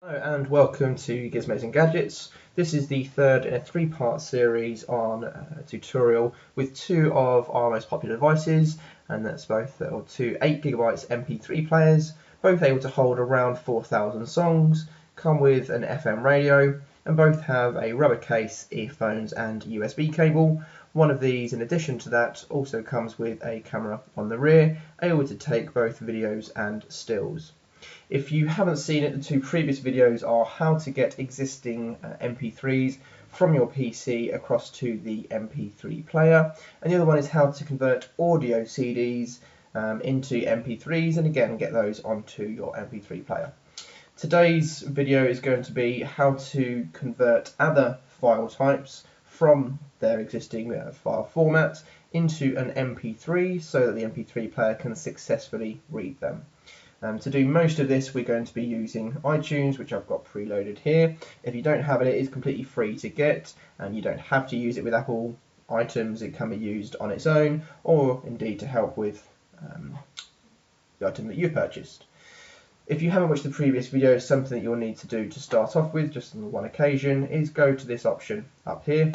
Hello and welcome to giZmoZ and gadgetZ. This is the third in a three-part series on a tutorial with two of our most popular devices, and that's both two 8GB MP3 players, both able to hold around 4,000 songs, come with an FM radio, and both have a rubber case, earphones and USB cable. One of these, in addition to that, also comes with a camera on the rear, able to take both videos and stills. If you haven't seen it, the two previous videos are how to get existing MP3s from your PC across to the MP3 player, and the other one is how to convert audio CDs into MP3s and again get those onto your MP3 player. Today's video is going to be how to convert other file types from their existing file format into an MP3 so that the MP3 player can successfully read them. To do most of this, we're going to be using iTunes, which I've got preloaded here. If you don't have it, it is completely free to get, and you don't have to use it with Apple items. It can be used on its own, or indeed to help with the item that you purchased. If you haven't watched the previous video, something that you'll need to do to start off with, just on one occasion, is go to this option up here,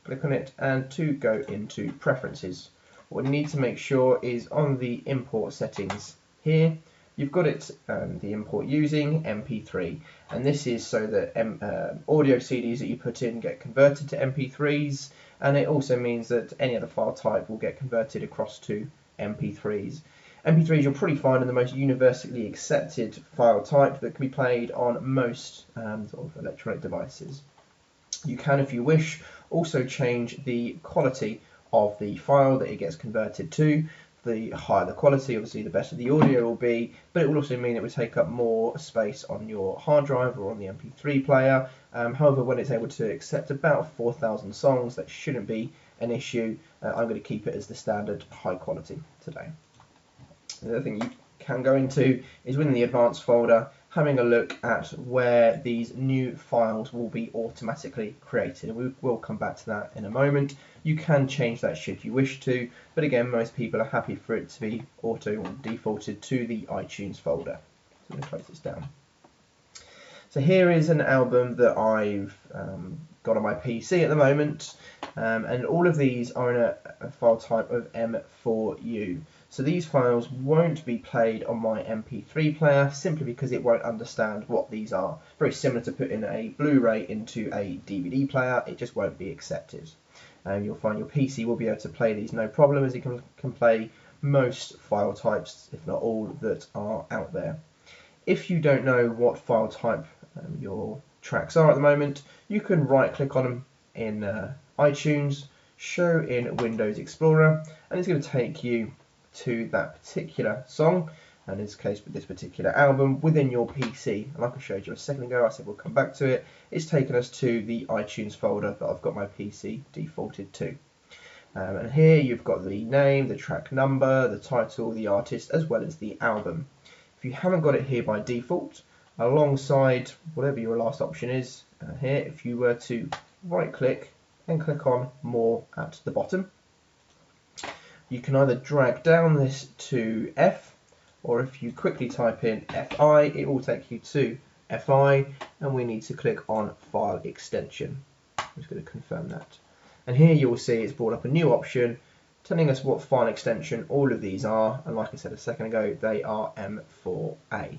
click on it, and to go into Preferences. What we need to make sure is on the import settings here, you've got it, the import using MP3, and this is so that audio CDs that you put in get converted to MP3s, and it also means that any other file type will get converted across to MP3s. MP3s you'll probably find are the most universally accepted file type that can be played on most sort of electronic devices. You can, if you wish, also change the quality of the file that it gets converted to. The higher the quality, obviously the better the audio will be, but it will also mean it will take up more space on your hard drive or on the MP3 player. However, when it's able to accept about 4,000 songs, that shouldn't be an issue. I'm going to keep it as the standard high quality today. The other thing you can go into is within the advanced folder, having a look at where these new files will be automatically created. We will come back to that in a moment. You can change that should you wish to, but again, most people are happy for it to be auto or defaulted to the iTunes folder. So I'm going to close this down. So here is an album that I've got on my PC at the moment, and all of these are in a file type of M4U. So these files won't be played on my MP3 player simply because it won't understand what these are. Very similar to putting a Blu-ray into a DVD player, it just won't be accepted. You'll find your PC will be able to play these no problem, as it can play most file types, if not all, that are out there. If you don't know what file type your tracks are at the moment, you can right click on them in iTunes, show in Windows Explorer, and it's going to take you to that particular song, and in this case with this particular album, within your PC. And like I showed you a second ago, I said we'll come back to it, it's taken us to the iTunes folder that I've got my PC defaulted to. And here you've got the name, the track number, the title, the artist, as well as the album. If you haven't got it here by default, alongside whatever your last option is here, if you were to right click and click on More at the bottom, you can either drag down this to F, or if you quickly type in FI, it will take you to FI, and we need to click on File Extension. I'm just going to confirm that. And here you will see it's brought up a new option telling us what file extension all of these are, and like I said a second ago, they are M4A.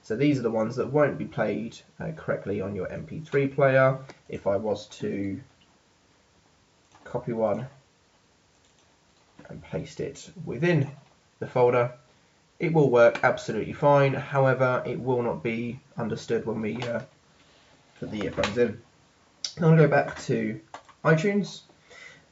So these are the ones that won't be played correctly on your MP3 player. If I was to copy one and paste it within the folder, it will work absolutely fine. However, it will not be understood when we put the earphones in. I'm going to go back to iTunes,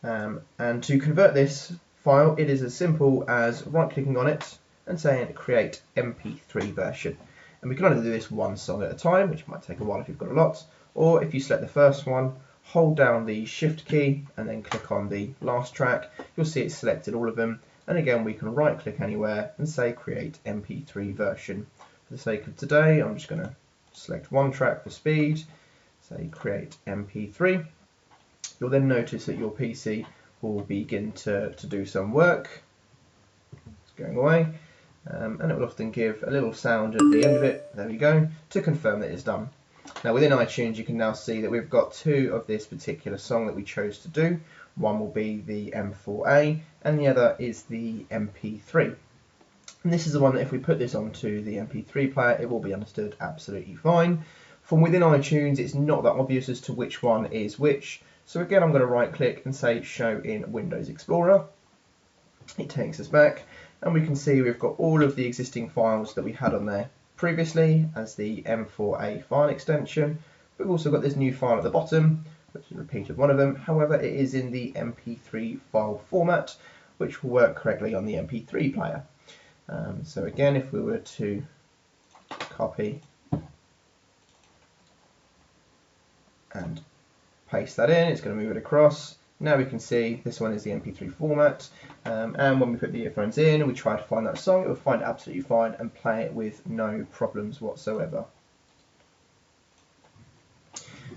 and to convert this file, it is as simple as right clicking on it and saying create MP3 version. And we can either do this one song at a time, which might take a while if you've got a lot, or if you select the first one, hold down the shift key and then click on the last track, you'll see it's selected all of them, and again we can right click anywhere and say create MP3 version. For the sake of today, I'm just going to select one track for speed, say create MP3. You'll then notice that your PC will begin to do some work. It's going away. and it will often give a little sound at the end of it, there we go, to confirm that it's done. Now within iTunes you can now see that we've got two of this particular song that we chose to do. One will be the M4A and the other is the MP3. And this is the one that if we put this onto the MP3 player, it will be understood absolutely fine. From within iTunes, it's not that obvious as to which one is which. So again, I'm going to right click and say show in Windows Explorer. It takes us back and we can see we've got all of the existing files that we had on there previously as the M4A file extension. We've also got this new file at the bottom, which is a repeat of one of them. However, it is in the MP3 file format, which will work correctly on the MP3 player. So again, if we were to copy and paste that in, it's going to move it across. Now we can see this one is the MP3 format, and when we put the earphones in and we try to find that song, it will find it absolutely fine and play it with no problems whatsoever.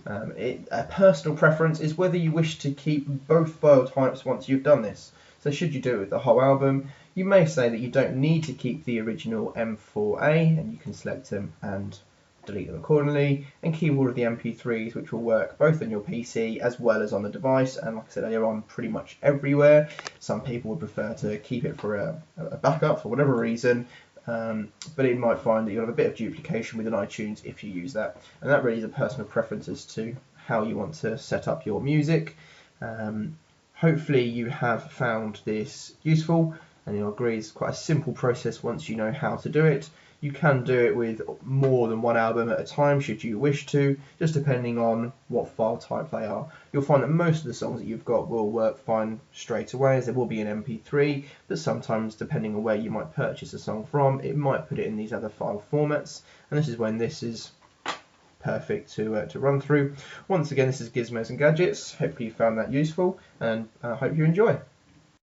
A personal preference is whether you wish to keep both file types once you've done this. So should you do it with the whole album, you may say that you don't need to keep the original M4A, and you can select them and delete them accordingly, and keep all of the MP3s, which will work both on your PC as well as on the device, and like I said earlier on, pretty much everywhere. Some people would prefer to keep it for a backup for whatever reason, but it might find that you'll have a bit of duplication within iTunes if you use that, and that really is a personal preference as to how you want to set up your music. Hopefully you have found this useful, and you'll agree it's quite a simple process once you know how to do it. You can do it with more than one album at a time should you wish to, just depending on what file type they are. You'll find that most of the songs that you've got will work fine straight away, as there will be an MP3, but sometimes depending on where you might purchase a song from, it might put it in these other file formats, and this is when this is perfect to run through. Once again, this is giZmoZ and gadgetZ. Hopefully you found that useful, and I hope you enjoy.